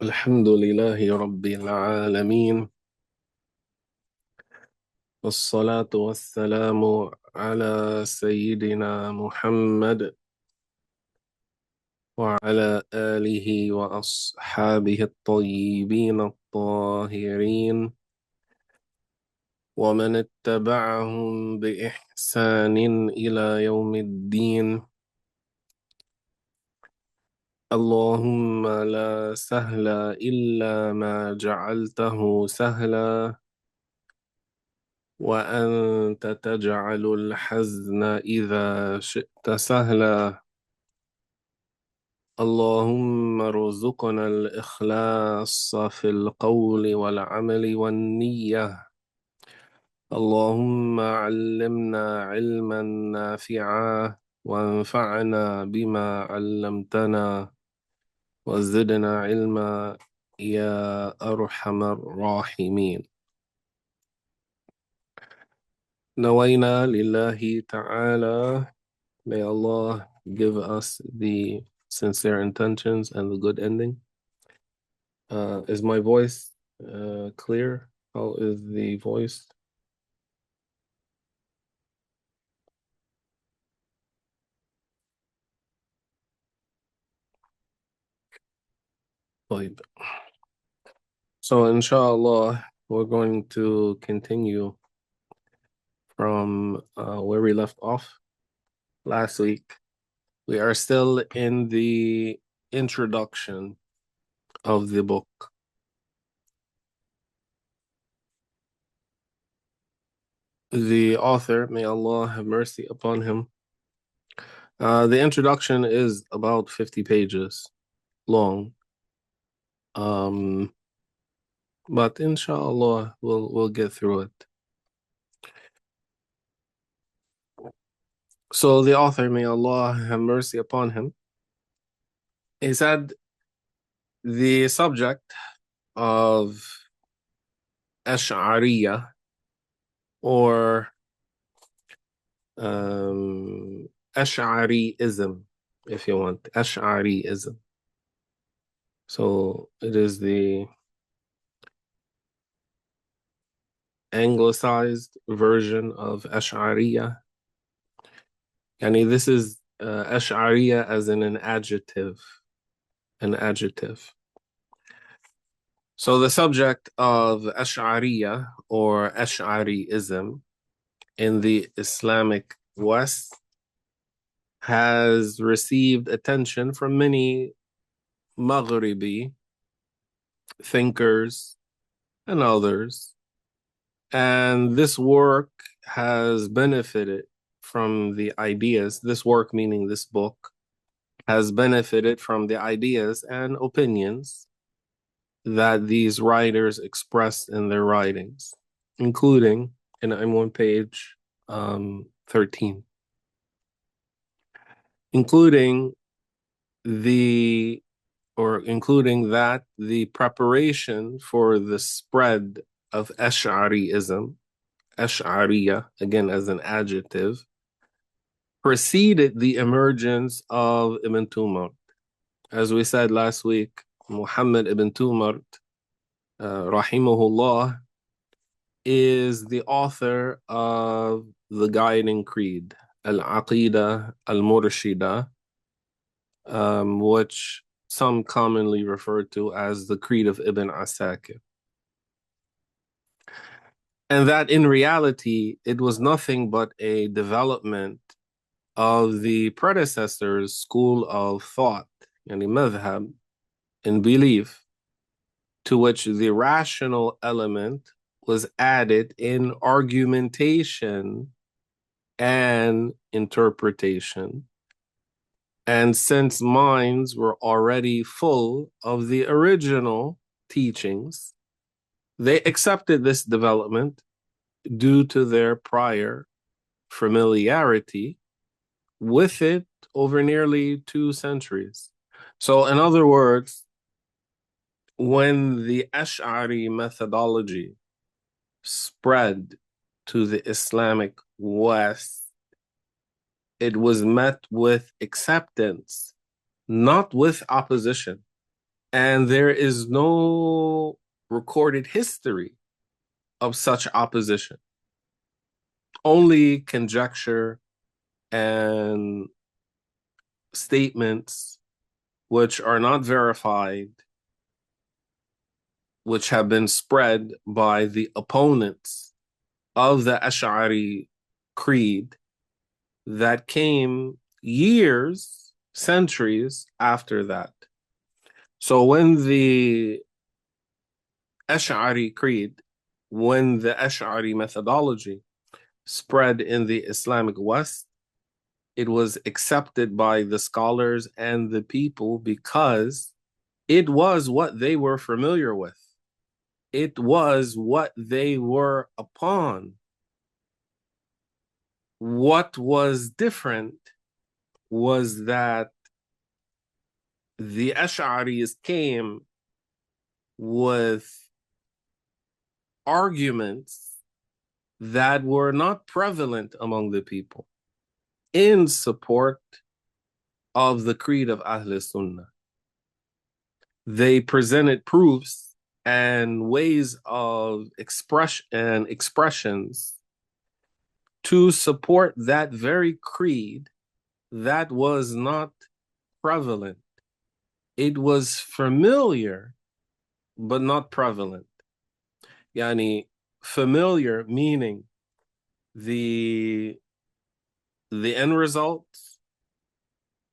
الحمد لله رب العالمين، والصلاة والسلام على سيدنا محمد وعلى آله وأصحابه الطيبين الطاهرين ومن اتبعهم بإحسان إلى يوم الدين. اللهم لا سهل إلا ما جعلته سهلا، وأنت تجعل الحزن إذا شئت سهلا. اللهم ارزقنا الإخلاص في القول والعمل والنية. اللهم علمنا علما نافعا وانفعنا بما علمتنا وزدنا علما يا أرحم الراحمين. نوينا لله تعالى. May Allah give us the sincere intentions and the good ending. Is my voice clear? How is the voice? طيب. So inshallah, we're going to continue from where we left off last week. We are still in the introduction of the book. The author, may Allah have mercy upon him, the introduction is about 50 pages long. But inshallah we'll get through it. So the author, may Allah have mercy upon him, he said the subject of Ashďariyyah or Ashďaryism, if you want, Ashďaryism. So it is the anglicized version of Ashďariyyah. Yani this is Ashďariyyah as in an adjective. So the subject of Ashďariyyah or Ashďaryism in the Islamic West has received attention from many Maghribi thinkers and others. And this work has benefited from the ideas, this work meaning this book, has benefited from the ideas and opinions that these writers expressed in their writings, including, and I'm on page 13, including that the preparation for the spread of Ash'ariyism, Ash'ariyyah, again as an adjective, preceded the emergence of Ibn Tumart. As we said last week, Muhammad ibn Tumart, rahimahullah, is the author of the guiding creed, al-Aqidah al-Murshida, which some commonly refer to as the creed of Ibn Asakir. And that in reality, it was nothing but a development of the predecessor's school of thought, yani madhab, and belief, to which the rational element was added in argumentation and interpretation. And since minds were already full of the original teachings, they accepted this development due to their prior familiarity with it over nearly 2 centuries. So in other words, when the Ash'ari methodology spread to the Islamic West, it was met with acceptance, not with opposition. And there is no recorded history of such opposition, only conjecture and statements which are not verified, which have been spread by the opponents of the Ash'ari creed that came years, centuries after that. So when the Ash'ari creed, when the Ash'ari methodology spread in the Islamic West, it was accepted by the scholars and the people because it was what they were familiar with. It was what they were upon. What was different was that the Ash'aris came with arguments that were not prevalent among the people in support of the creed of Ahl Sunnah. They presented proofs and ways of expressions to support that very creed that was not prevalent. It was familiar, but not prevalent. Yani, familiar meaning the end result,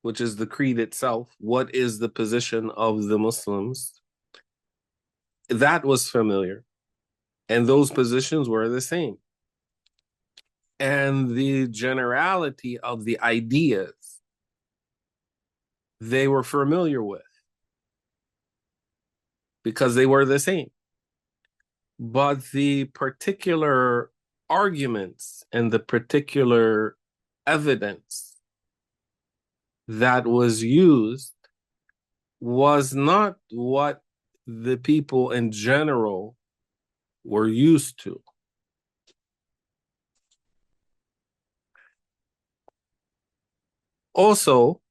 which is the creed itself, what is the position of the Muslims, that was familiar. And those positions were the same. And the generality of the ideas they were familiar with because they were the same. But the particular arguments and the particular evidence that was used was not what the people in general were used to. Also,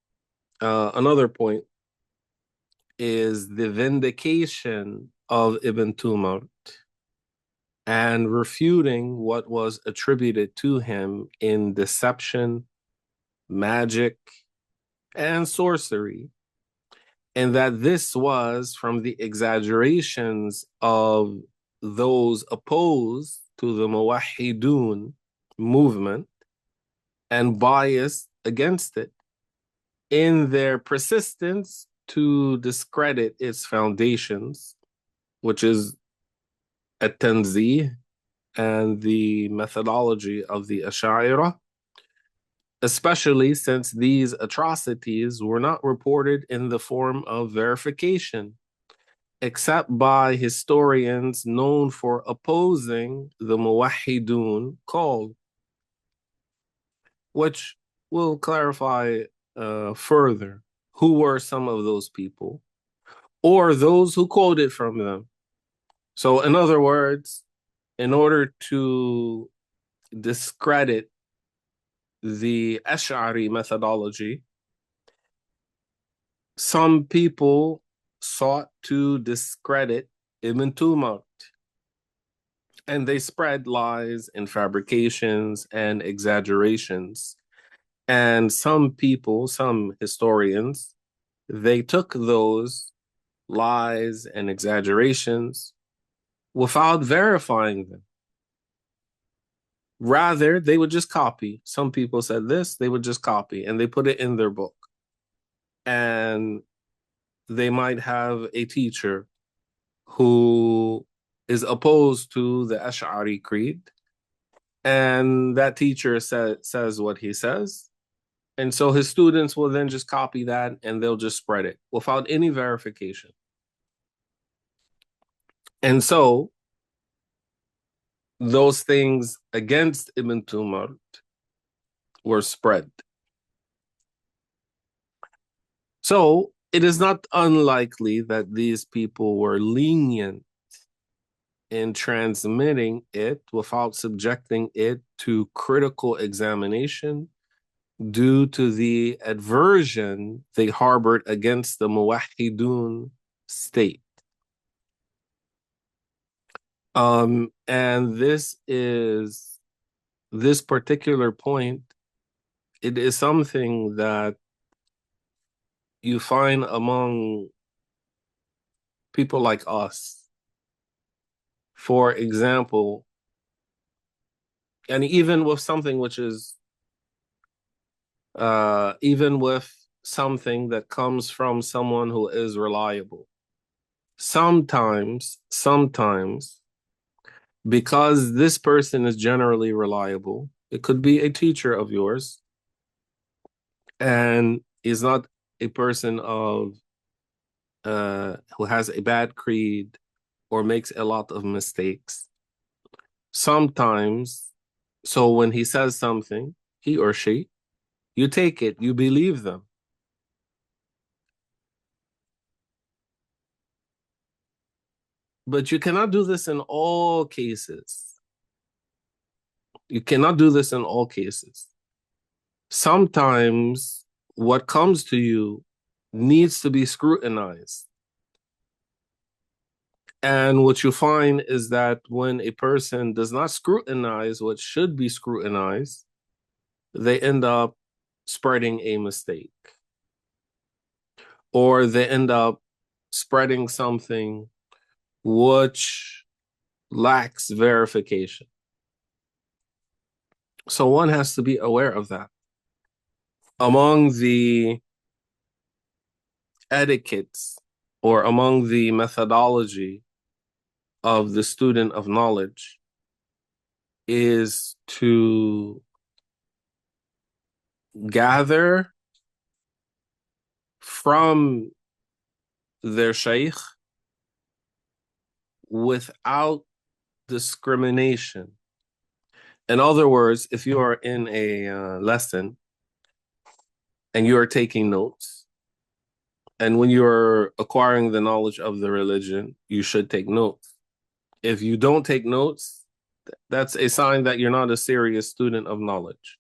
another point is the vindication of Ibn Tumart and refuting what was attributed to him in deception, magic, and sorcery, and that this was from the exaggerations of those opposed to the Muwahhidun movement and biased against it in their persistence to discredit its foundations, which is at-Tanzih and the methodology of the Ashaːirah, especially since these atrocities were not reported in the form of verification, except by historians known for opposing the Muwahhidun call, which will clarify further who were some of those people or those who quoted from them. So in other words, in order to discredit the Ash'ari methodology, some people sought to discredit Ibn Tumart, and they spread lies and fabrications and exaggerations. And some people, some historians, they took those lies and exaggerations without verifying them. Rather, they would just copy. Some people said this, they would just copy, and they put it in their book. And they might have a teacher who is opposed to the Ash'ari creed, and that teacher says what he says. And so his students will then just copy that and they'll just spread it without any verification. And so those things against Ibn Tumart were spread. So it is not unlikely that these people were lenient in transmitting it without subjecting it to critical examination due to the aversion they harbored against the Muwahhidun state. And this particular point, it is something that you find among people like us. For example, and even with something which is, even with something that comes from someone who is reliable. Sometimes, because this person is generally reliable, it could be a teacher of yours, and is not a person of who has a bad creed or makes a lot of mistakes. Sometimes, so when he says something, he or she, you take it, you believe them. But you cannot do this in all cases. You cannot do this in all cases. Sometimes what comes to you needs to be scrutinized. And what you find is that when a person does not scrutinize what should be scrutinized, they end up spreading a mistake. Or they end up spreading something which lacks verification. So one has to be aware of that. Among the etiquettes or among the methodology of the student of knowledge is to gather from their shaykh without discrimination. In other words, if you are in a lesson and you are taking notes, and when you're acquiring the knowledge of the religion, you should take notes. If you don't take notes, that's a sign that you're not a serious student of knowledge.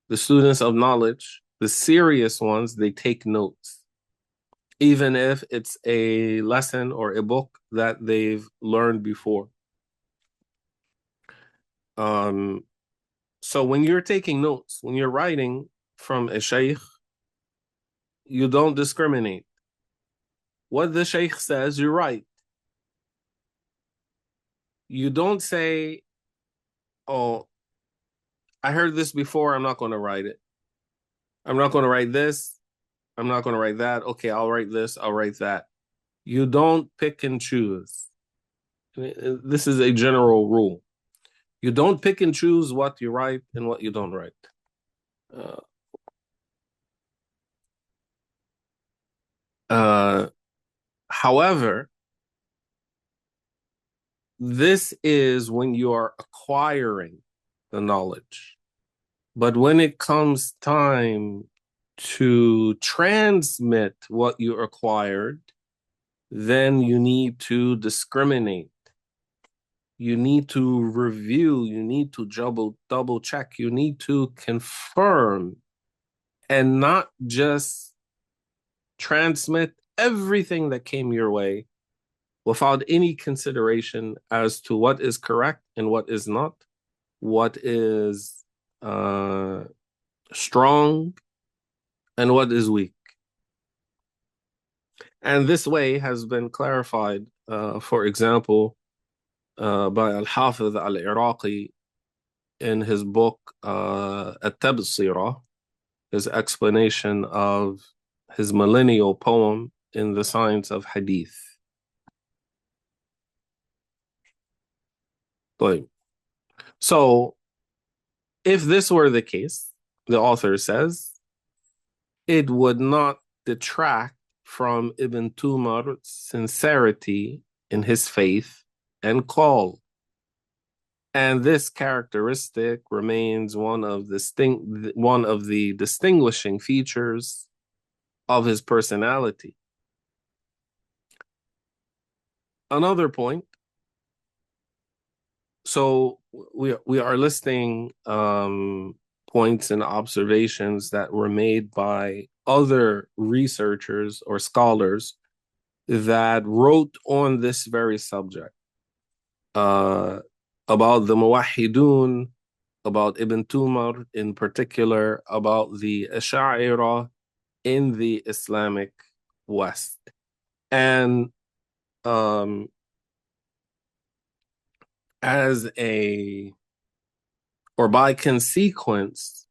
The students of knowledge, the serious ones, they take notes, even if it's a lesson or a book that they've learned before. So when you're taking notes, when you're writing from a shaykh, you don't discriminate. What the shaykh says, you write. You don't say, oh, I heard this before, I'm not going to write it. I'm not going to write this. I'm not going to write that. Okay, I'll write this. I'll write that. You don't pick and choose. This is a general rule. You don't pick and choose what you write and what you don't write. However, this is when you are acquiring the knowledge. But when it comes time to transmit what you acquired, then you need to discriminate. You need to review, you need to double check, you need to confirm, and not just transmit everything that came your way without any consideration as to what is correct and what is not, what is strong and what is weak. And this way has been clarified, for example, by al-Hafiz al-Iraqi in his book At-Takrur, his explanation of his millennial poem in the science of hadith. So if this were the case, the author says, it would not detract from Ibn Tumar's sincerity in his faith and call. And this characteristic remains one of the distinguishing features of his personality. Another point. So we are listing points and observations that were made by other researchers or scholars that wrote on this very subject, about the Muwahhidun, about Ibn Tumar in particular, about the Ashaʿirah in the Islamic West. And as a, or by consequence,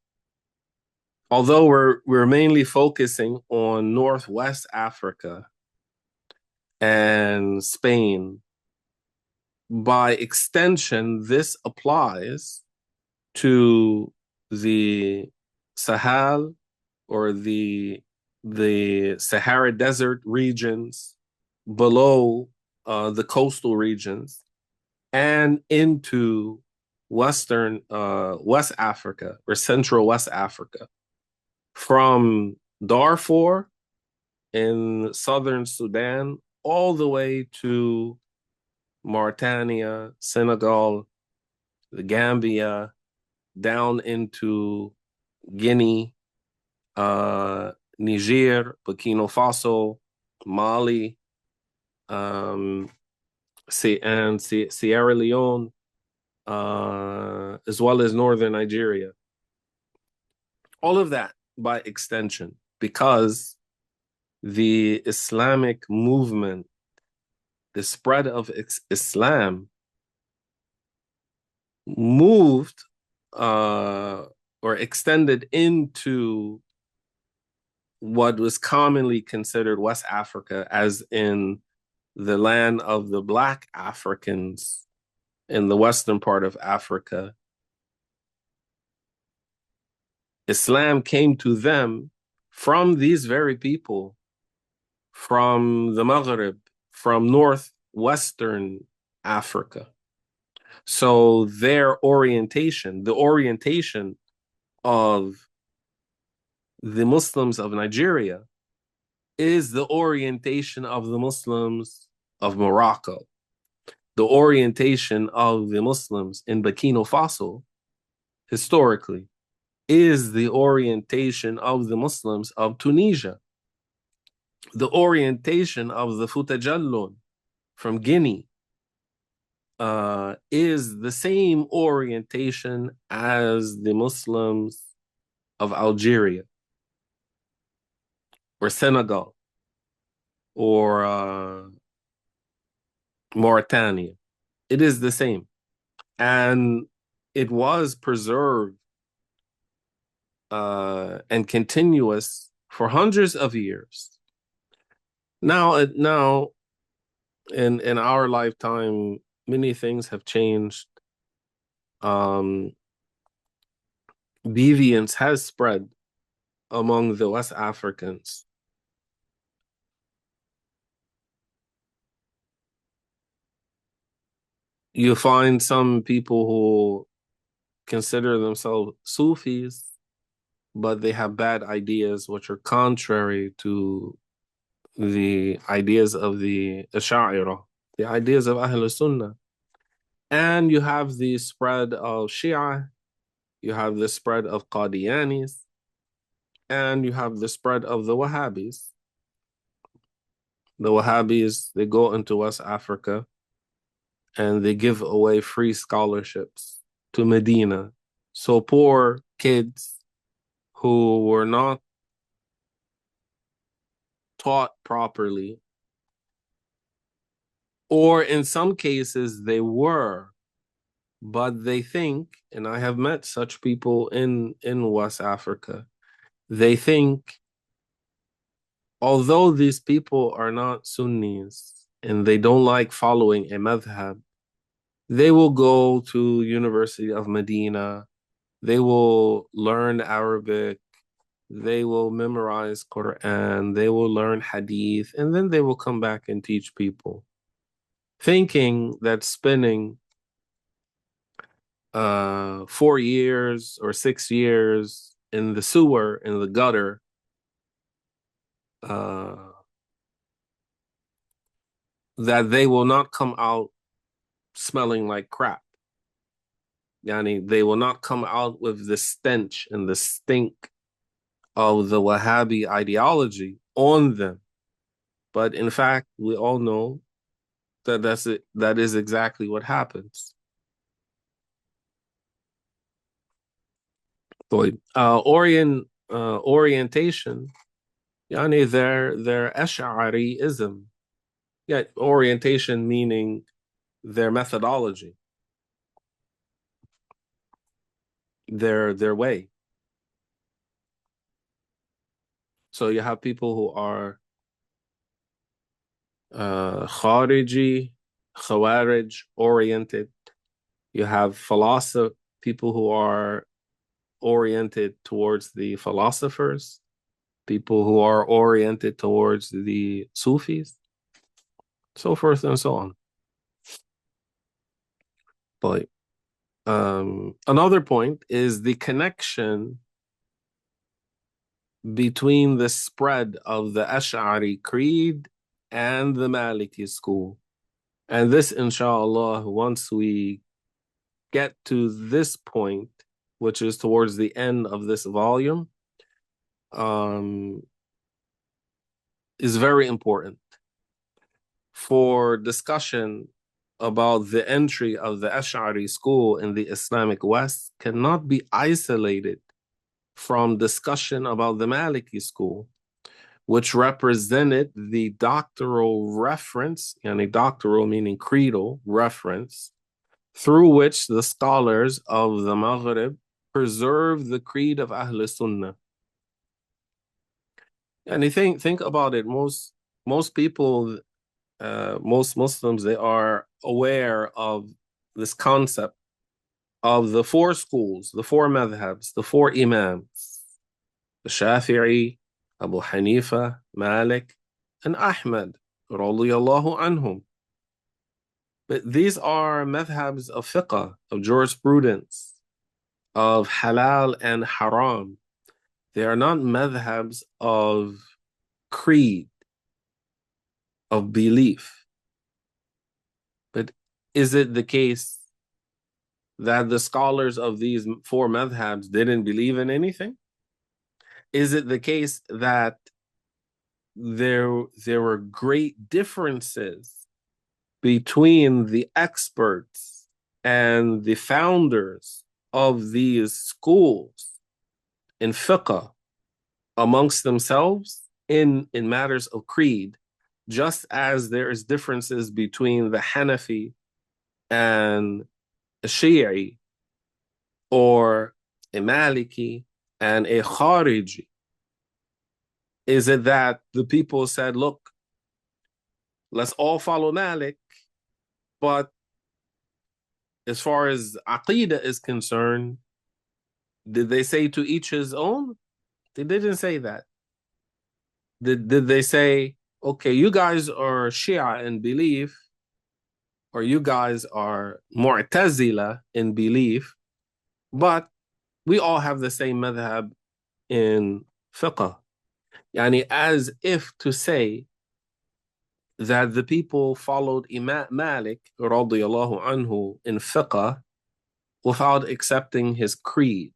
although we're mainly focusing on Northwest Africa and Spain, by extension, this applies to the Sahel, or the Sahara Desert regions below the coastal regions, and into Western West Africa, or Central West Africa, from Darfur in southern Sudan all the way to Mauritania, Senegal, the Gambia, down into Guinea, Niger, Burkina Faso, Mali, and Sierra Leone, as well as northern Nigeria. All of that by extension, because the Islamic movement, the spread of Islam, moved or extended into what was commonly considered West Africa, as in the land of the Black Africans in the western part of Africa. Islam came to them from these very people, from the Maghrib, from northwestern Africa. So their orientation, the orientation of the Muslims of Nigeria, is the orientation of the Muslims of Morocco. The orientation of the Muslims in Burkina Faso, historically, is the orientation of the Muslims of Tunisia. The orientation of the Futajallun from Guinea is the same orientation as the Muslims of Algeria, or Senegal, or Mauritania. It is the same. And it was preserved and continuous for hundreds of years. Now in our lifetime, many things have changed. Deviance has spread among the West Africans. You find some people who consider themselves Sufis, but they have bad ideas which are contrary to the ideas of the Ashaʿirah, the ideas of Ahl Sunnah. And you have the spread of Shia, you have the spread of Qadianis, and you have the spread of the Wahhabis. The Wahhabis, they go into West Africa and they give away free scholarships to Medina. So poor kids who were not taught properly, or in some cases they were, but they think, and I have met such people in West Africa, they think, although these people are not Sunnis and they don't like following a madhab, they will go to University of Medina, they will learn Arabic, they will memorize Quran, they will learn Hadith, and then they will come back and teach people, thinking that spending 4 years or 6 years in the sewer, in the gutter, that they will not come out smelling like crap. Yani, they will not come out with the stench and the stink of the Wahhabi ideology on them. But in fact, we all know that that is exactly what happens. Orientation, يعني their Ashәрiyism. Yeah, orientation meaning their methodology, their way. So you have people who are Khariji, Khawarij oriented. You have people who are oriented towards the philosophers, people who are oriented towards the Sufis, so forth and so on. But another point is the connection between the spread of the Ash'ari creed and the Malikiyy school. And this, inshallah, once we get to this point, which is towards the end of this volume, is very important for discussion about the entry of the Ash'ari school in the Islamic West cannot be isolated from discussion about the Maliki school, which represented the doctoral reference, and doctoral meaning creedal reference, through which the scholars of the Maghrib preserve the creed of Ahl Sunnah. And you think about it, most people, most Muslims, they are aware of this concept of the four schools, the four madhabs, the four imams, the Shafi'i, Abu Hanifa, Malik, and Ahmad, radiyallahu anhum. But these are madhabs of fiqh, of jurisprudence, of halal and haram. They are not madhabs of creed, of belief. But is it the case that the scholars of these four madhabs didn't believe in anything? Is it the case that there were great differences between the experts and the founders of these schools in fiqh amongst themselves in matters of creed, just as there is differences between the Hanafi and a Shi'i, or a Maliki and a Khariji? Is it that the people said, look, let's all follow Malik, but as far as Aqidah is concerned, did they say to each his own? They didn't say that. Did they say, okay, you guys are Shia in belief, or you guys are Mu'tazila in belief, but we all have the same madhab in fiqh? Yani as if to say that the people followed Imam Malik radiyallahu anhu in fiqh without accepting his creed.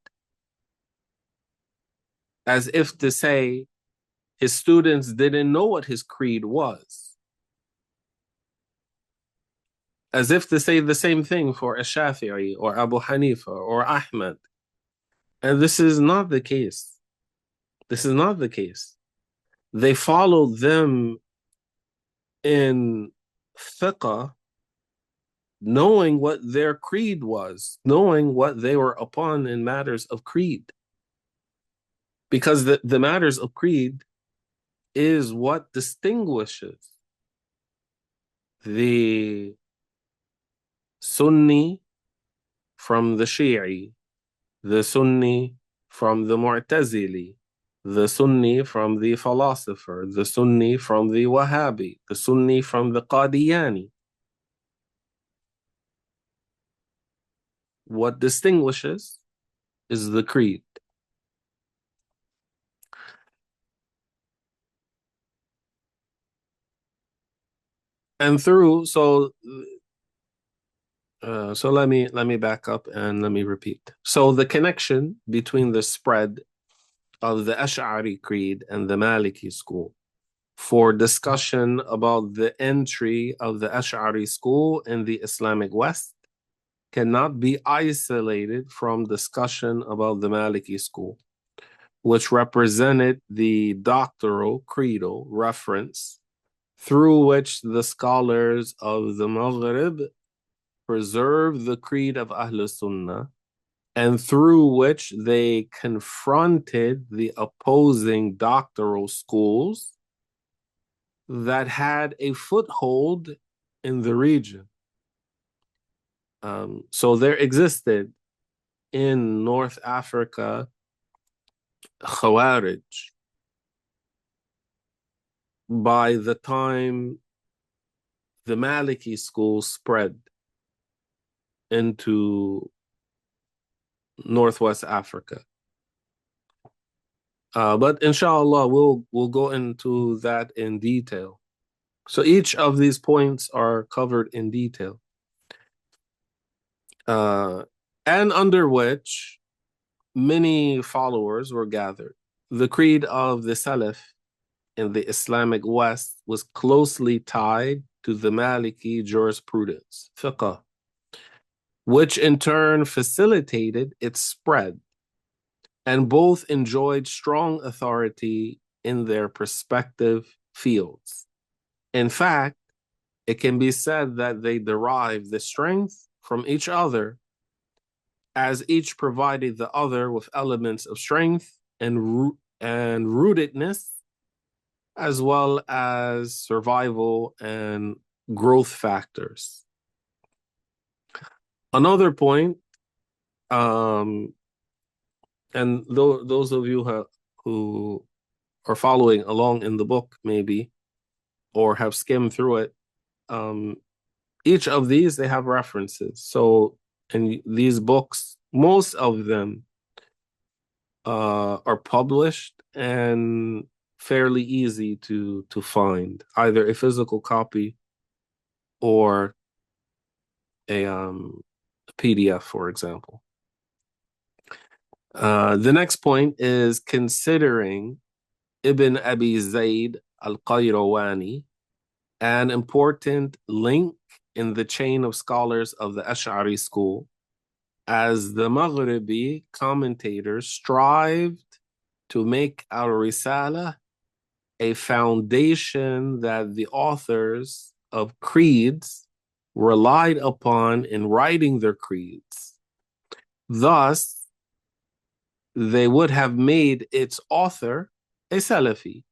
As if to say his students didn't know what his creed was. As if to say the same thing for Shafi'i or Abu Hanifa or Ahmad. And this is not the case. This is not the case. They followed them in fiqh, knowing what their creed was, knowing what they were upon in matters of creed. Because the matters of creed is what distinguishes the Sunni from the Shi'i, the Sunni from the Mu'tazili, the Sunni from the philosopher, the Sunni from the Wahhabi, the Sunni from the Qadiyani. What distinguishes is the creed. And through, so let me back up and let me repeat. So the connection between the spread of the Ash'ari creed and the Maliki school for discussion about the entry of the Ash'ari school in the Islamic West cannot be isolated from discussion about the Malikiyy school, which represented the doctoral creedal reference through which the scholars of the Maghrib preserved the creed of Ahl Sunnah, and through which they confronted the opposing doctoral schools that had a foothold in the region. So there existed in North Africa Khawarij by the time the Maliki school spread into Northwest Africa. But inshallah, we'll go into that in detail. So each of these points are covered in detail. And under which many followers were gathered. The creed of the Salaf in the Islamic West was closely tied to the Malikiyy jurisprudence, Fiqh, which in turn facilitated its spread, and both enjoyed strong authority in their respective fields. In fact, it can be said that they derived the strength from each other, as each provided the other with elements of strength and rootedness, as well as survival and growth factors. Another point, and those of you who are following along in the book, maybe, or have skimmed through it, each of these, they have references. So in these books, most of them are published and fairly easy to find, either a physical copy or a PDF, for example. The next point is considering Ibn Abi Zayd al-Qayrawani, an important link in the chain of scholars of the Ash'ari school, as the Maghribi commentators strived to make al-Risala a foundation that the authors of creeds relied upon in writing their creeds. Thus, they would have made its author a Salafi.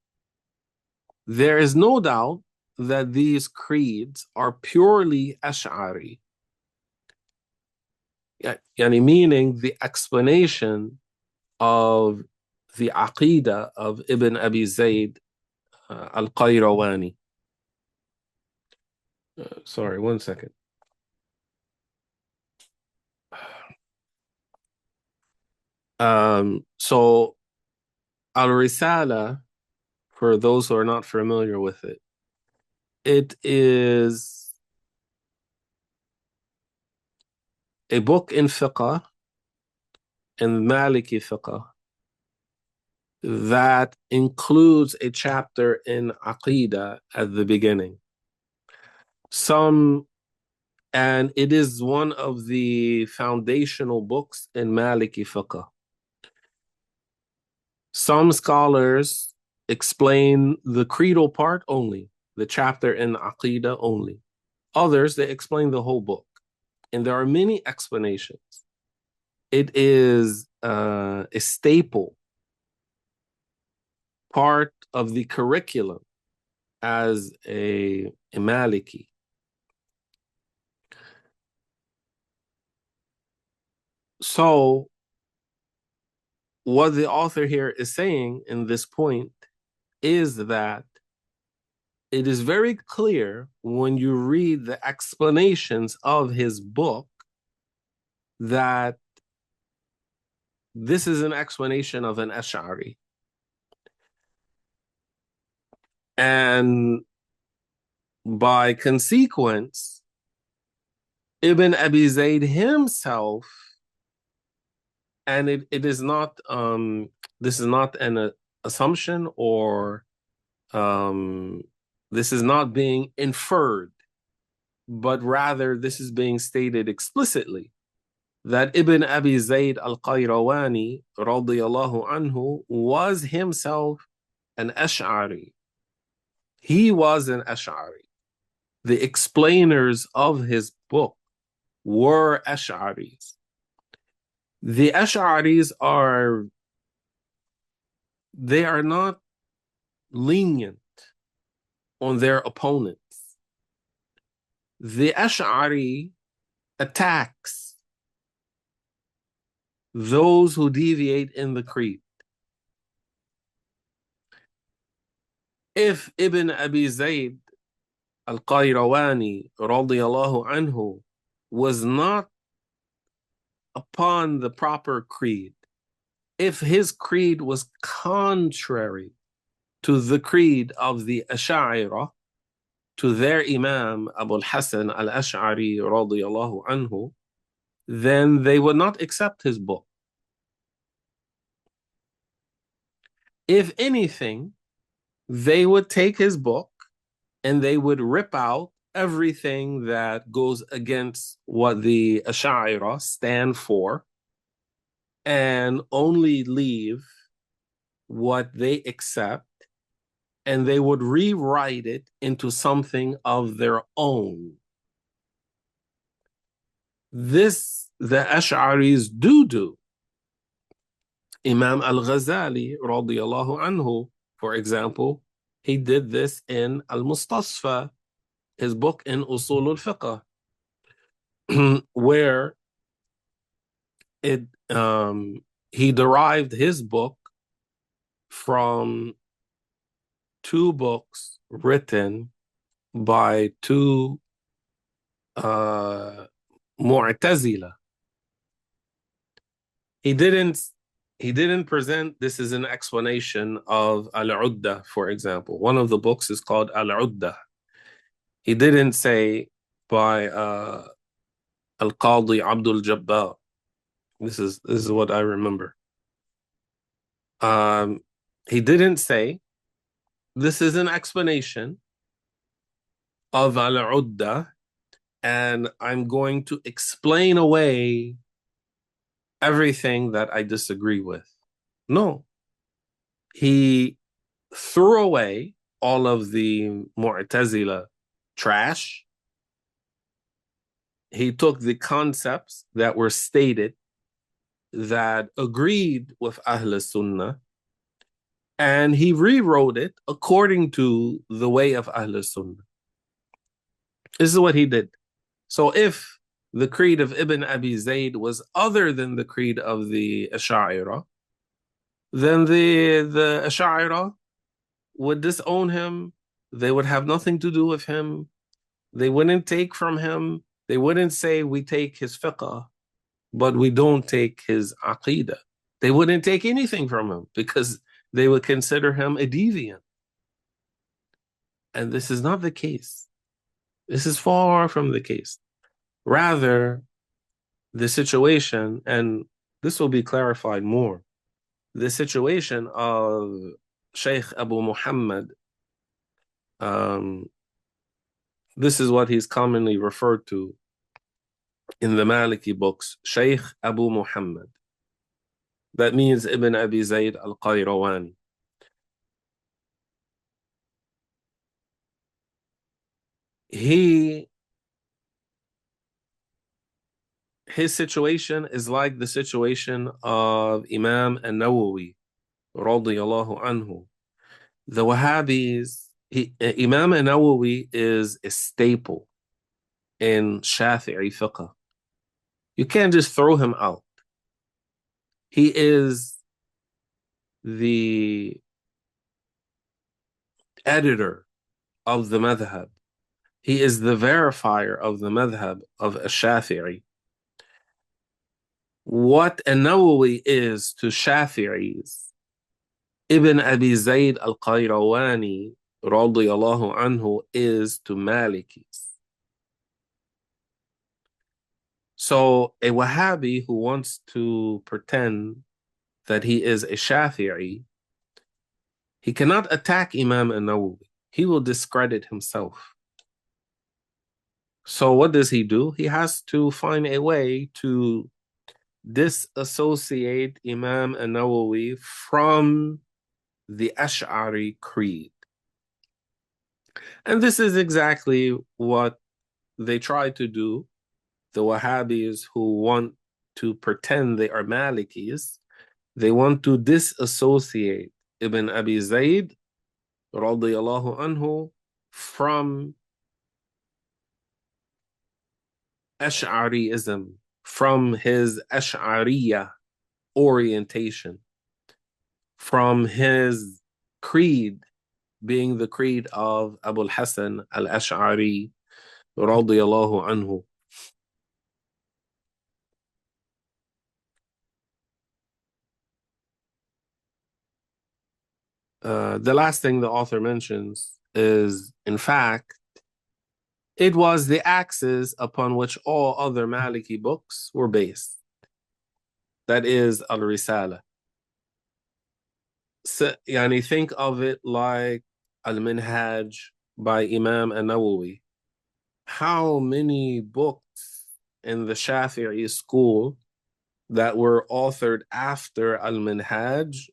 There is no doubt that these creeds are purely Ash'ari, meaning the explanation of the Aqidah of Ibn Abi Zayd al-Qayrawani. Sorry, one second. So al-Risala, for those who are not familiar with it, it is a book in Fiqh, in Malikiyy Fiqh, that includes a chapter in Aqidah at the beginning. And it is one of the foundational books in Malikiyy Fiqh. Some scholars explain the creedal part only, the chapter in Aqidah only. Others, they explain the whole book. And there are many explanations. It is a staple part of the curriculum as a Maliki. So what the author here is saying in this point is that it is very clear when you read the explanations of his book that this is an explanation of an Ash'ari. And by consequence, Ibn Abi Zayd himself, and it is not, this is not an assumption or Um, this is not being inferred, but rather this is being stated explicitly that Ibn Abi Zayd al-Qayrawani radiyallahu anhu was himself an Ash'ari. He was an Ash'ari. The explainers of his book were Ash'aris. The Ash'aris they are not lenient on their opponents. The Ash'ari attacks those who deviate in the creed. If Ibn Abi Zayd al-Qayrawani radiyallahu anhu was not upon the proper creed, if his creed was contrary to the creed of the Ashaʿirah, to their Imam al-Hasan al-Ashari radiyallahu anhu, then they would not accept his book. If anything, they would take his book and they would rip out everything that goes against what the Ashaʿirah stand for and only leave what they accept, and they would rewrite it into something of their own. This the Ash'aris do. Imam al-Ghazali radiyallahu anhu, for example, he did this in al-Mustasfa, his book in Usul al-Fiqh, where he derived his book from two books written by two Mu'tazila. He didn't present this as an explanation of al-Uddah, for example. One of the books is called al-Uddah. He didn't say by al-Qadi Abdul-Jabbar. This is what I remember. He didn't say this is an explanation of al-Uddah, and I'm going to explain away everything that I disagree with. No. He threw away all of the Mu'tazila trash. He took the concepts that were stated that agreed with Ahl Sunnah, and he rewrote it according to the way of Ahl Sunnah. This is what he did. So if the creed of Ibn Abi Zayd was other than the creed of the Ashaʿirah, then the Ashaʿirah would disown him. They would have nothing to do with him. They wouldn't take from him. They wouldn't say we take his fiqh, but we don't take his Aqidah. They wouldn't take anything from him because they would consider him a deviant. And this is not the case. This is far from the case. Rather, the situation, and this will be clarified more, the situation of Shaykh Abu Muhammad, this is what he's commonly referred to in the Malikiyy books, Shaykh Abu Muhammad. That means Ibn Abi Zayd al-Qayrawani. His situation is like the situation of Imam an-Nawawi radiyallahu anhu. The Wahhabis, Imam an-Nawawi is a staple in Shafi'i fiqh. You can't just throw him out. He is the editor of the madhab. He is the verifier of the madhab of Shafi'i. What an-Nawawi is to Shafi'is, Ibn Abi Zayd al-Qayrawani radiyallahu anhu is to Malikis. So a Wahhabi who wants to pretend that he is a Shafi'i He cannot attack Imam an-Nawawi. He will discredit himself. So what does he do? He has to find a way to disassociate Imam an-Nawawi from the Ash'ari creed. And this is exactly what they try to do, the Wahhabis who want to pretend they are Malikis. They want to disassociate Ibn Abi Zayd radiyallahu anhu from Ash'ariyism, from his Ash'ariyyah orientation, from his creed being the creed of al-Hasan al-Ashari radiyallahu anhu. The last thing the author mentions is, in fact, it was the axis upon which all other Maliki books were based. That is al-Risala. So, yani think of it like al-Minhaj by Imam an-Nawawi. How many books in the Shafi'i school that were authored after al-Minhaj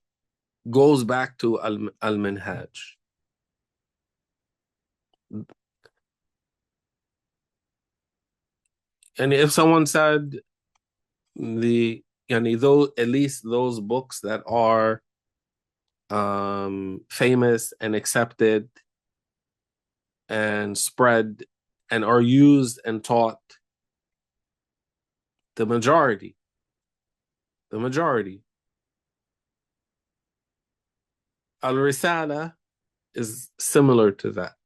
goes back to al-Minhaj? And if someone said those, at least those books that are famous and accepted and spread and are used and taught, the majority. Al-Risala is similar to that.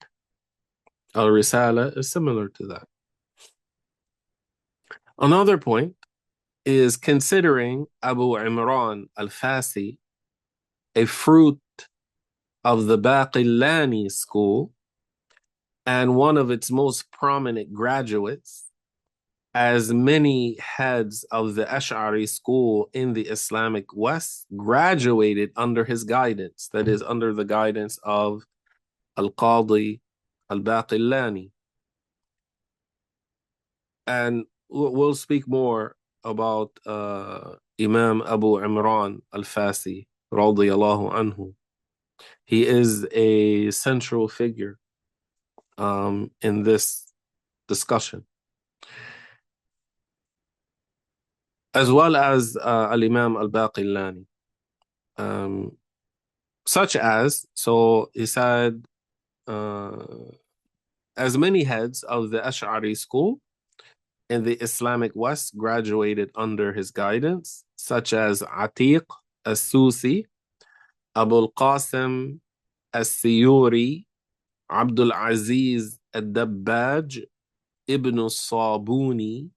Al-Risala is similar to that. Another point is considering Abu Imran al-Fasi a fruit of the Baqillani school and one of its most prominent graduates, as many heads of the Ash'ari school in the Islamic West graduated under his guidance, that is, under the guidance of al-Qadi al-Baqillani. And we'll speak more about Imam Abu Imran al-Fasi radiyallahu anhu. He is a central figure in this discussion, as well as al-Imam al-Baqillani. Such as, so he said, as many heads of the Ash'ari school in the Islamic West graduated under his guidance, such as Atiq al-Susi, Abu al-Qasim al-Siyuri, Abdul Aziz al-Dabbaj, Ibn al-Sabuni,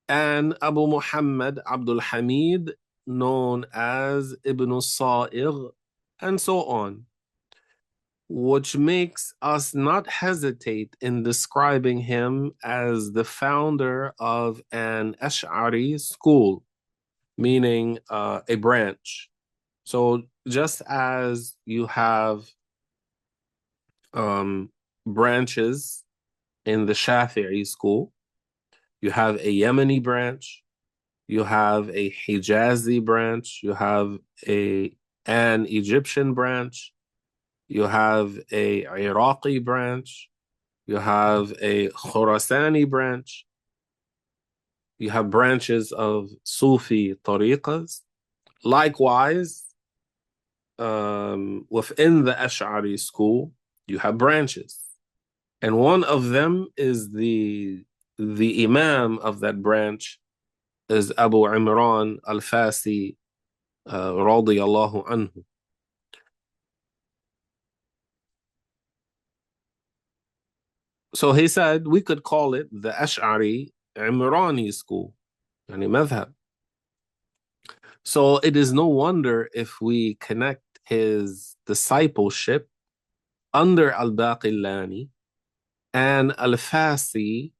and Abu Muhammad Abdul Hamid, known as Ibn al-Sa'igh, and so on, which makes us not hesitate in describing him as the founder of an Ash'ari school, meaning a branch. So just as you have branches in the Shafi'i school, you have a Yemeni branch, you have a Hijazi branch, you have an Egyptian branch, you have a Iraqi branch, you have a Khurasani branch, you have branches of Sufi tariqas. Likewise, within the Ash'ari school, you have branches. And one of them is the Imam of that branch is Abu Imran al-Fasi radiyallahu anhu. So he said we could call it the Ash'ari Imrani school, yani madhab. So it is no wonder if we connect his discipleship under al-Baqillani and al-Fasi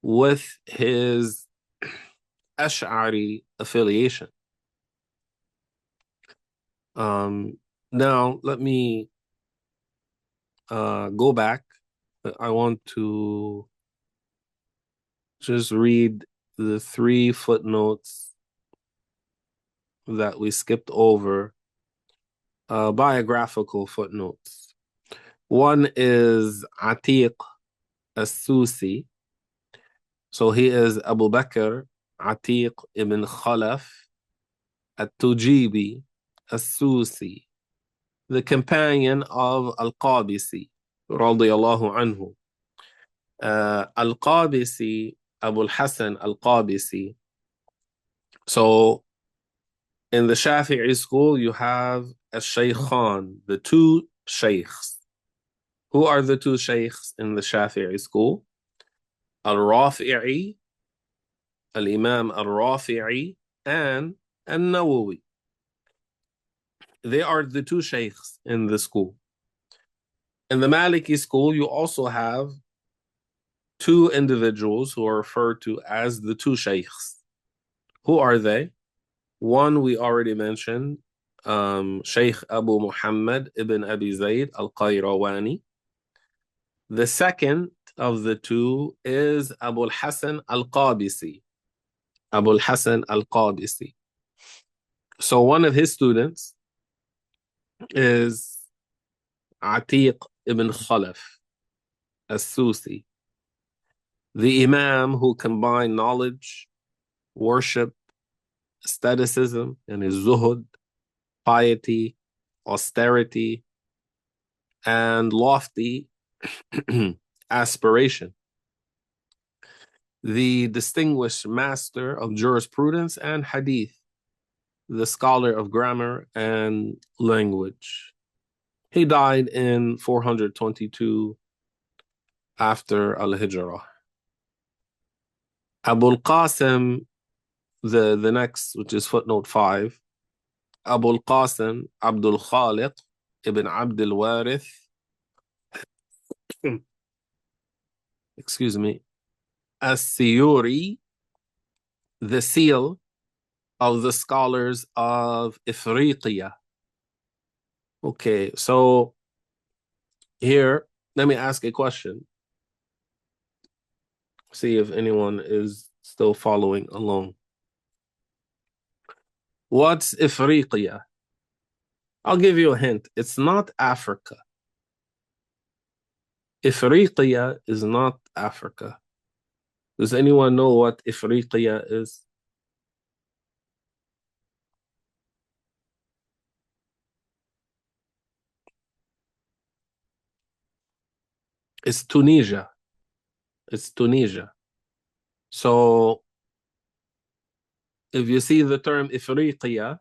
with his Ash'ari affiliation. Now, let me go back. I want to just read the 3 footnotes that we skipped over, biographical footnotes. One is Atiq as-Susi. So he is Abu Bakr Atiq ibn Khalaf at-Tujibi as-Susi, the companion of al-Qabisi, radiyallahu anhu. Al-Qabisi, Abu al-Hasan al-Qabisi. So in the Shafi'i school, you have al-Shaykhan, the 2 shaykhs. Who are the 2 shaykhs in the Shafi'i school? Al-Rafi'i, Al-Imam al-Rafi'i, and al-Nawawi. They are the 2 shaykhs in the school. In the Maliki school, you also have 2 individuals who are referred to as the 2 shaykhs. Who are they? One we already mentioned, Shaykh Abu Muhammad ibn Abi Zayd al-Qayrawani. The second of the 2 is Abu al-Hasan al-Qabisi. Abu al-Hasan al-Qabisi. So one of his students is Atiq ibn Khalaf as-Susi, the Imam who combined knowledge, worship, asceticism, and his zuhud, piety, austerity, and lofty aspiration. The distinguished master of jurisprudence and hadith, the scholar of grammar and language. He died in 422 after al-Hijrah. Abu al-Qasim, the next, which is footnote 5, Abu al-Qasim Abdul Khaliq ibn Abdul-Warith, excuse me, as-Siyuri, the seal of the scholars of Ifriqiya. Okay, so here, let me ask a question. See if anyone is still following along. What's Ifriqiya? I'll give you a hint. It's not Africa. Ifriqiya is not Africa. Does anyone know what Ifriqiya is? It's Tunisia. It's Tunisia. So if you see the term Ifriqiya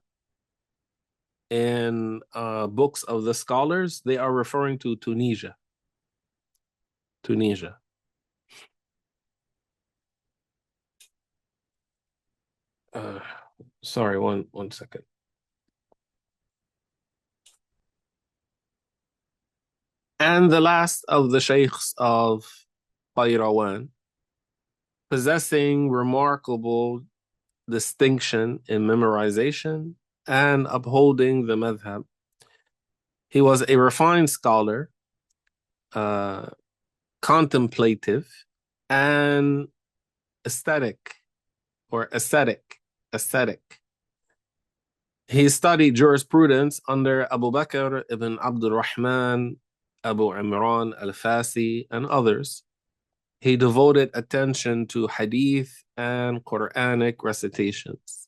in books of the scholars, they are referring to Tunisia. Tunisia. Sorry, one second. And the last of the sheikhs of Qayrawan, possessing remarkable distinction in memorization and upholding the madhab. He was a refined scholar, contemplative, and aesthetic. He studied jurisprudence under Abu Bakr ibn Abdul Rahman, Abu Imran al-Fasi, and others. He devoted attention to hadith and Quranic recitations,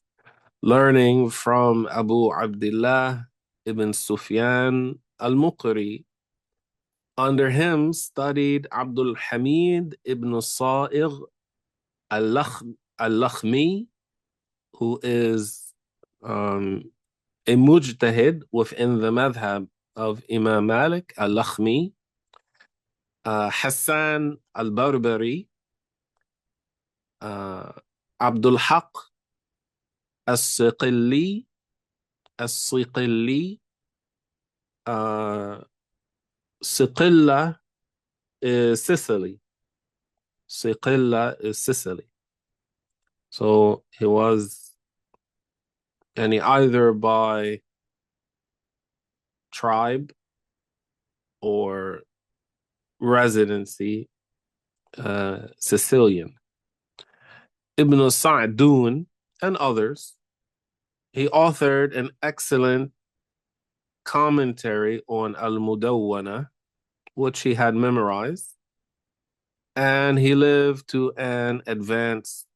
learning from Abu Abdullah ibn Sufyan al-Muqri. Under him studied Abdul Hamid ibn Sa'igh al-Lakhmi, who is a mujtahid within the madhab of Imam Malik, al-Lakhmi, Hassan al-Barbari, Abdul Haq as-Siqilli, Siqilla is Sicily. Siqilla is Sicily. So he was, and he either by tribe or residency, Sicilian. Ibn Sa'dun and others, he authored an excellent commentary on al-Mudawwana, which he had memorized, and he lived to an advanced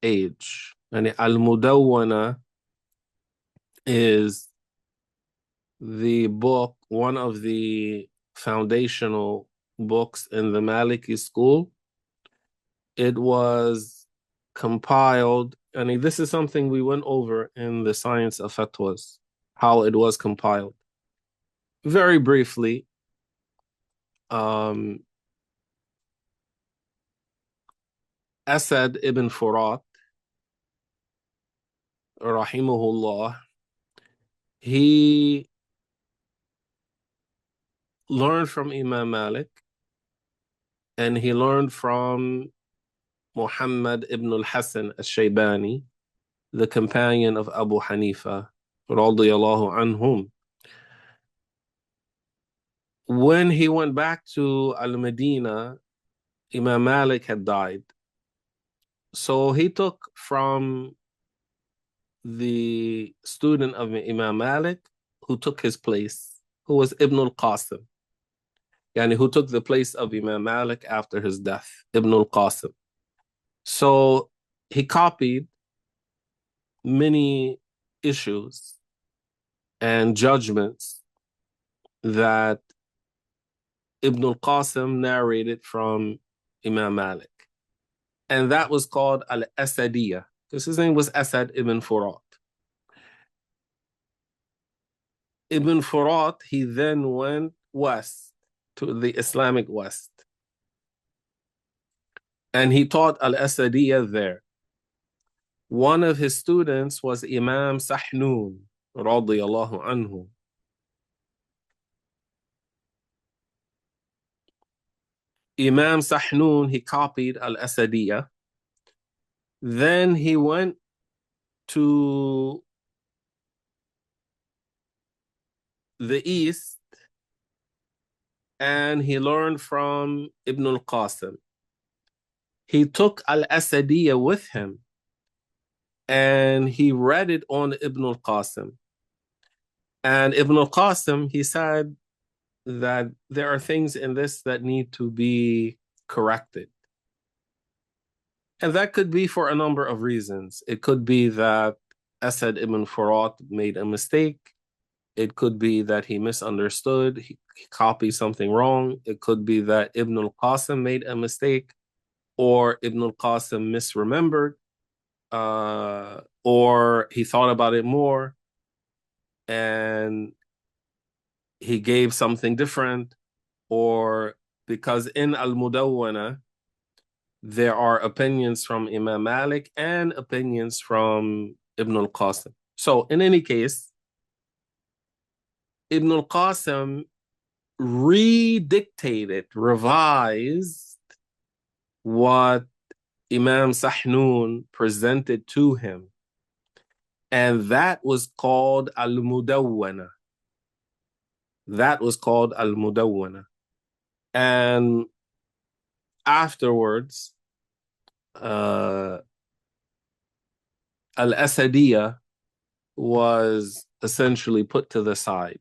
age. And al-Mudawwana is the book, one of the foundational books in the Malikiyy school. It was compiled, and this is something we went over in the science of fatwas, how it was compiled. Very briefly, Asad ibn Furat, rahimahullah, he learned from Imam Malik, and he learned from Muhammad ibn al-Hasan al-Shaybani, the companion of Abu Hanifa, radiyallahu anhum. When he went back to Al-Medina, Imam Malik had died. So he took from the student of Imam Malik who took his place, who was Ibn al-Qasim, yani who took the place of Imam Malik after his death, Ibn al-Qasim. So he copied many issues and judgments that Ibn al-Qasim narrated from Imam Malik. And that was called al-Asadiyah, because his name was Asad ibn Furat. Ibn Furat, he then went west to the Islamic West. And he taught al-Asadiyah there. One of his students was Imam Sahnun, radiyallahu anhu. Imam Sahnun, he copied al-Asadiyah. Then he went to the east and he learned from Ibn al-Qasim. He took al-Asadiyah with him and he read it on Ibn al-Qasim. And Ibn al-Qasim, he said that there are things in this that need to be corrected. And that could be for a number of reasons. It could be that Asad ibn Furat made a mistake. It could be that he misunderstood, he copied something wrong. It could be that Ibn al-Qasim made a mistake, or Ibn al-Qasim misremembered, or he thought about it more and he gave something different, or because in al-Mudawwana, there are opinions from Imam Malik and opinions from Ibn al-Qasim. So in any case, Ibn al-Qasim redictated, revised what Imam Sahnun presented to him. And that was called al-Mudawwana. That was called al-Mudawwana. And afterwards, al-Asadiyah was essentially put to the side.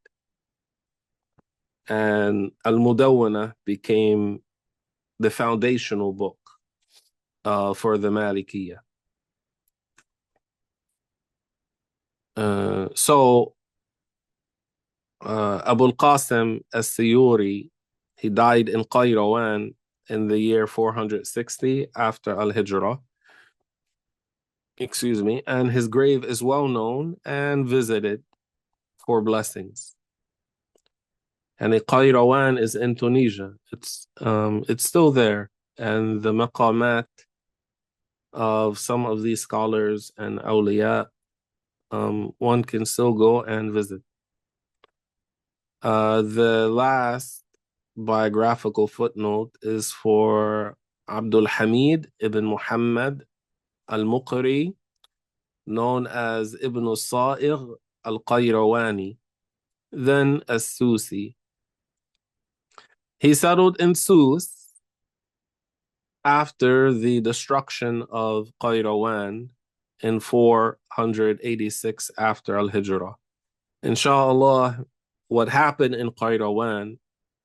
And al-Mudawwana became the foundational book for the Malikiyy. So Abu al-Qasim al-Siyuri, he died in Qayrawan in the year 460 after al-Hijrah. Excuse me. And his grave is well known and visited for blessings. And Qayrawan is in Tunisia. It's still there. And the maqamat of some of these scholars and awliya, one can still go and visit. The last biographical footnote is for Abdul-Hamid ibn Muhammad al-Muqri, known as Ibn al-Sa'igh al-Qayrawani. then as-Susi. He settled in Sus after the destruction of Qayrawan in 486 after al-Hijrah. Inshallah, what happened in Qayrawan,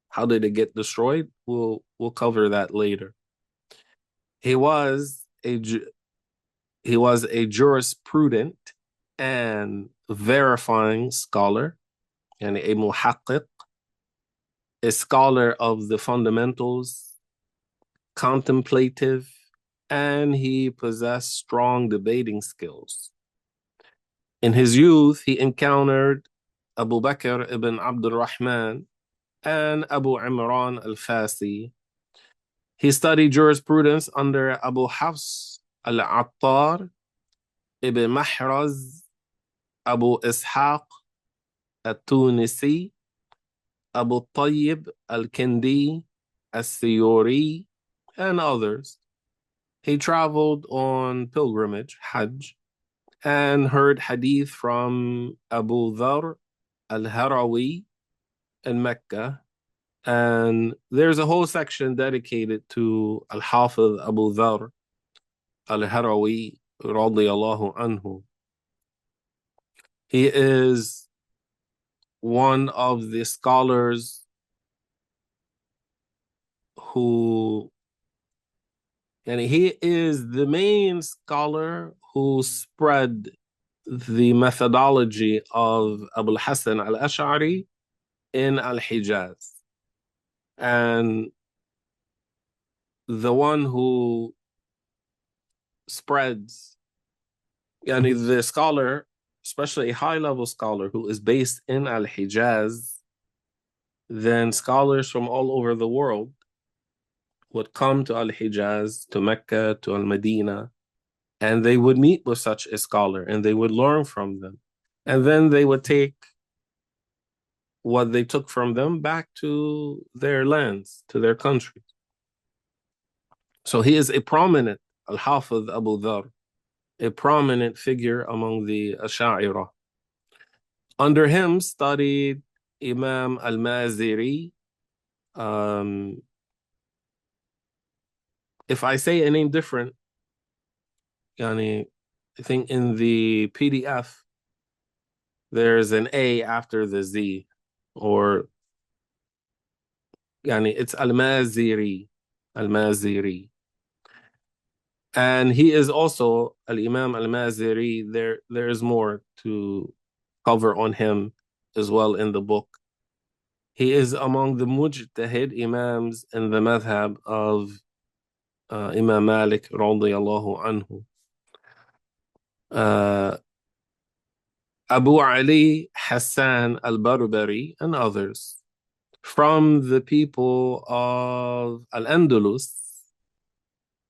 how did it get destroyed? We'll cover that later. He was a jurisprudent and verifying scholar, and a muhaqqiq, a scholar of the fundamentals, contemplative, and he possessed strong debating skills. In his youth, he encountered Abu Bakr ibn Abdul-Rahman and Abu Imran al-Fasi. He studied jurisprudence under Abu Hafs al-Attar ibn Mahraz, Abu Ishaq al-Tunisi, Abu Tayyib al-Kindi, al-Siyuri, and others. He traveled on pilgrimage, Hajj, and heard hadith from Abu Dhar al-Harawi in Mecca. And there's a whole section dedicated to al-Hafiz Abu Dhar al-Harawi radiyallahu anhu. He is one of the scholars who, and he is the main scholar who spread the methodology of al-Hasan al-Ashari in al-Hijaz. And the one who spreads, the scholar, especially a high-level scholar who is based in al-Hijaz, then scholars from all over the world would come to al-Hijaz, to Mecca, to al-Medina, and they would meet with such a scholar and they would learn from them. And then they would take what they took from them back to their lands, to their country. So he is a prominent, al-Hafiz Abu Dhar, a prominent figure among the Ashaʿirah. Under him studied Imam al-Maziri. If I say a name different, I think in the PDF, there's an A after the Z, or it's al-Maziri, al-Maziri. And he is also al-Imam al-Maziri. There is more to cover on him as well in the book. He is among the mujtahid imams in the madhab of Imam Malik radiyallahu anhu. Abu Ali Hassan al-Barbari and others. From the people of al-Andalus,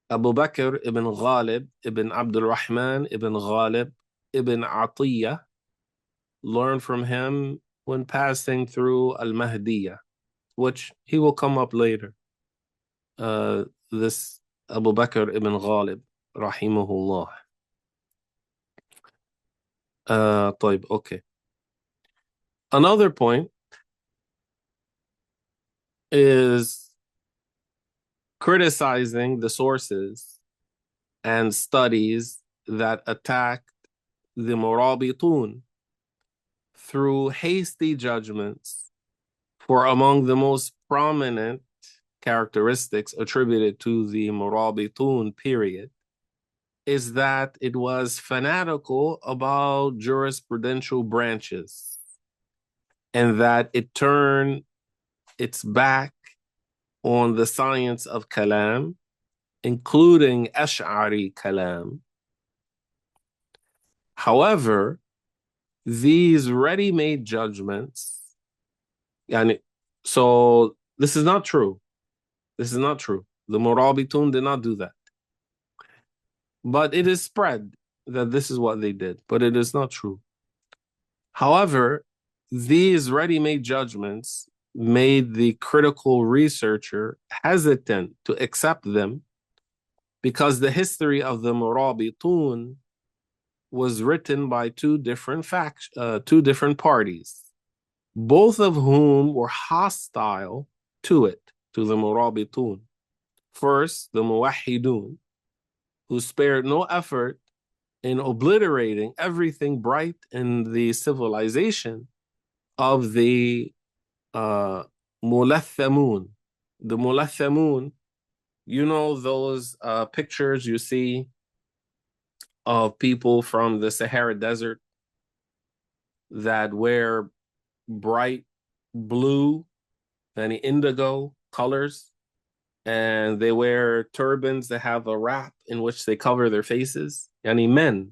Abu Bakr ibn Ghalib ibn Abdul-Rahman ibn Ghalib ibn Atiyah learned from him when passing through al-Mahdiyah, which he will come up later. This Abu Bakr ibn Ghalib, rahimahullah. Okay. Another point is criticizing the sources and studies that attacked the Murabitun through hasty judgments. For among the most prominent characteristics attributed to the Murabitun period is that it was fanatical about jurisprudential branches, and that it turned its back on the science of kalam, including Ash'ari kalam. However, these ready-made judgments, so this is not true. This is not true. The Murabitun did not do that. But it is spread that this is what they did, but it is not true. However, these ready-made judgments made the critical researcher hesitant to accept them, because the history of the Murabitun was written by two different parties. both of whom were hostile to it, to the Murabitun. First, the Muwahhidun, who spared no effort in obliterating everything bright in the civilization of the Mulathamun. The Mulathamun, you know those pictures you see of people from the Sahara Desert that wear bright blue and indigo colors, and they wear turbans that have a wrap in which they cover their faces. Yani men.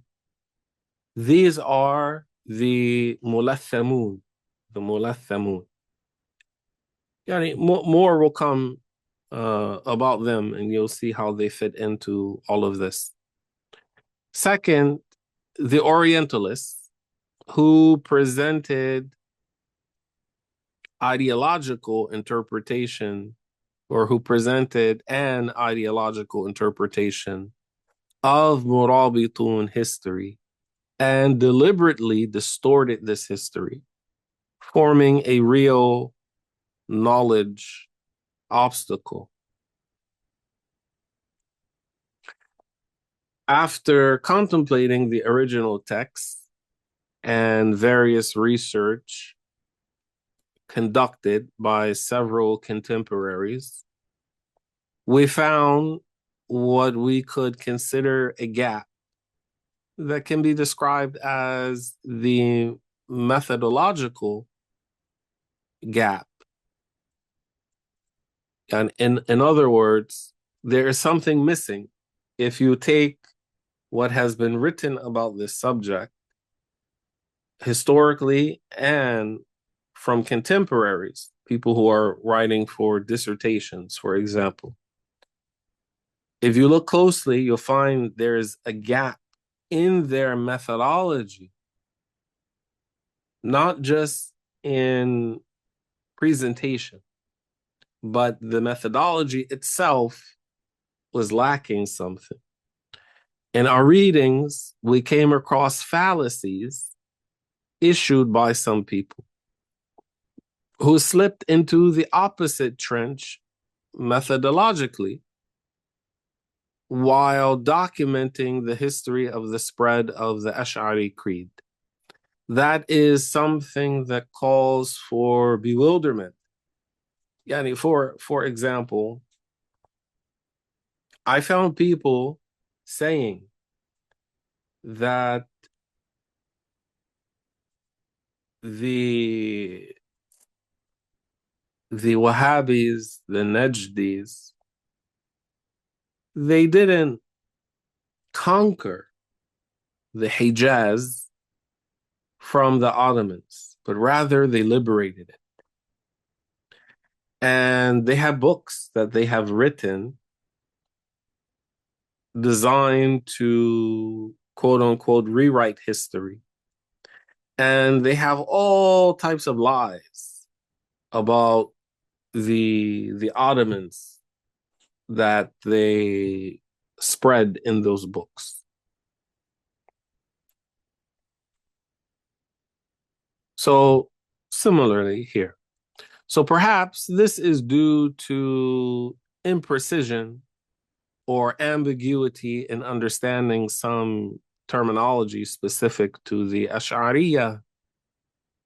These are the Mulathamun. The Mulathamun. Yani more will come about them, and you'll see how they fit into all of this. Second, the Orientalists, who presented ideological interpretation, or who presented an ideological interpretation of Murabitun history and deliberately distorted this history, forming a real knowledge obstacle. After contemplating the original text and various research conducted by several contemporaries, we found what we could consider a gap that can be described as the methodological gap. And in other words, there is something missing. If you take what has been written about this subject historically and from contemporaries, people who are writing for dissertations, for example, if you look closely, you'll find there's a gap in their methodology, not just in presentation, but the methodology itself was lacking something. In our readings, we came across fallacies issued by some people who slipped into the opposite trench methodologically while documenting the history of the spread of the Ash'ari creed. That is something that calls for bewilderment. Yani for example, I found people saying that the Wahhabis, the Najdis, they didn't conquer the Hijaz from the Ottomans, but rather they liberated it. And they have books that they have written designed to, quote unquote, rewrite history. And they have all types of lies about the Ottomans that they spread in those books. So similarly here. So perhaps this is due to imprecision or ambiguity in understanding some terminology specific to the Ashāriyya.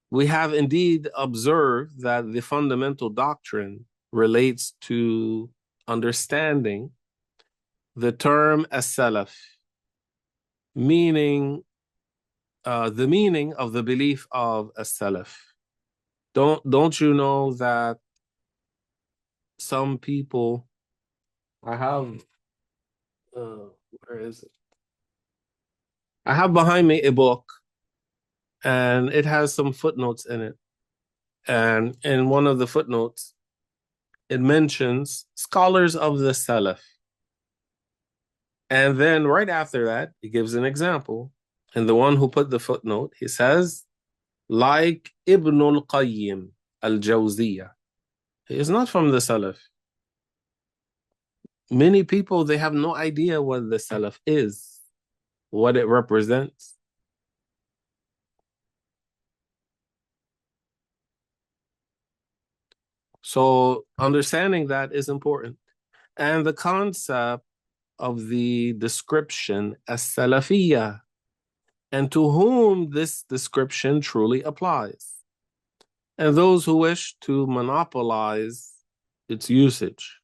We have indeed observed that the fundamental doctrine relates to understanding the term as-Salaf, meaning the meaning of the belief of as-Salaf. Don't you know that some people, I have, where is it? I have behind me a book, and it has some footnotes in it. And in one of the footnotes, it mentions scholars of the Salaf. And then right after that, it gives an example. And the one who put the footnote, he says, like Ibn al-Qayyim al-Jawziyah. He is not from the Salaf. Many people, they have no idea what the Salaf is, what it represents. So understanding that is important. And the concept of the description as Salafiyya, and to whom this description truly applies, and those who wish to monopolize its usage,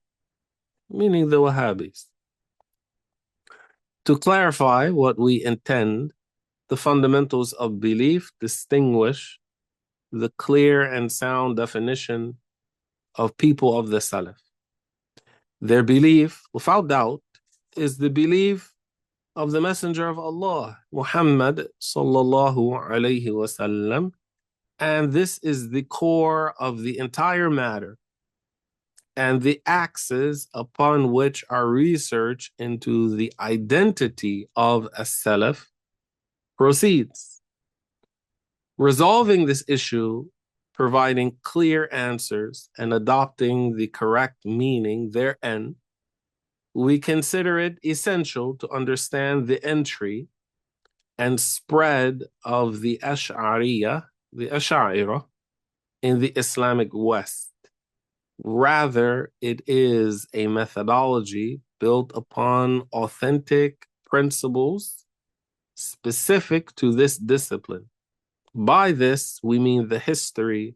meaning the Wahhabis. To clarify what we intend, the fundamentals of belief distinguish the clear and sound definition of people of the Salaf. Their belief, without doubt, is the belief of the Messenger of Allah, Muhammad sallallahu alayhi wasallam, and this is the core of the entire matter and the axis upon which our research into the identity of as-Salaf proceeds. Resolving this issue, providing clear answers, and adopting the correct meaning therein, we consider it essential to understand the entry and spread of the Ashďariyyah, the Ashaːirah, in the Islamic West. Rather, it is a methodology built upon authentic principles specific to this discipline. By this, we mean the history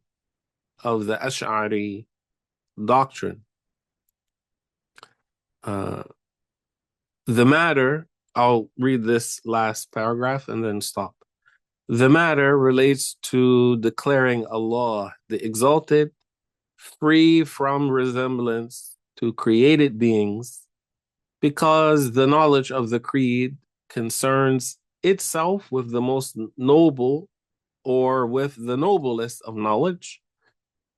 of the Ash'ari doctrine. The matter, I'll read this last paragraph and then stop. The matter relates to declaring Allah, the Exalted, free from resemblance to created beings, because the knowledge of the creed concerns itself with the most noble or with the noblest of knowledge,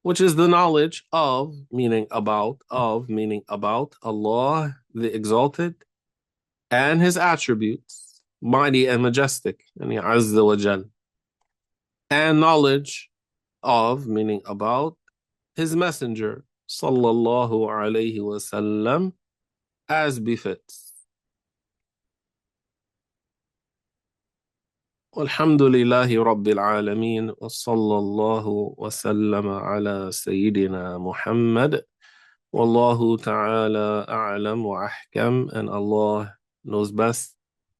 which is the knowledge of, meaning about Allah, the Exalted, and His attributes, mighty and majestic, and Azza wa Jal, and knowledge of, meaning about, His Messenger, sallallahu alayhi wasallam, as befits. والحمد لله رب العالمين وصلى الله وسلم على سيدنا محمد والله تعالى أعلم وأحكم, and Allah knows best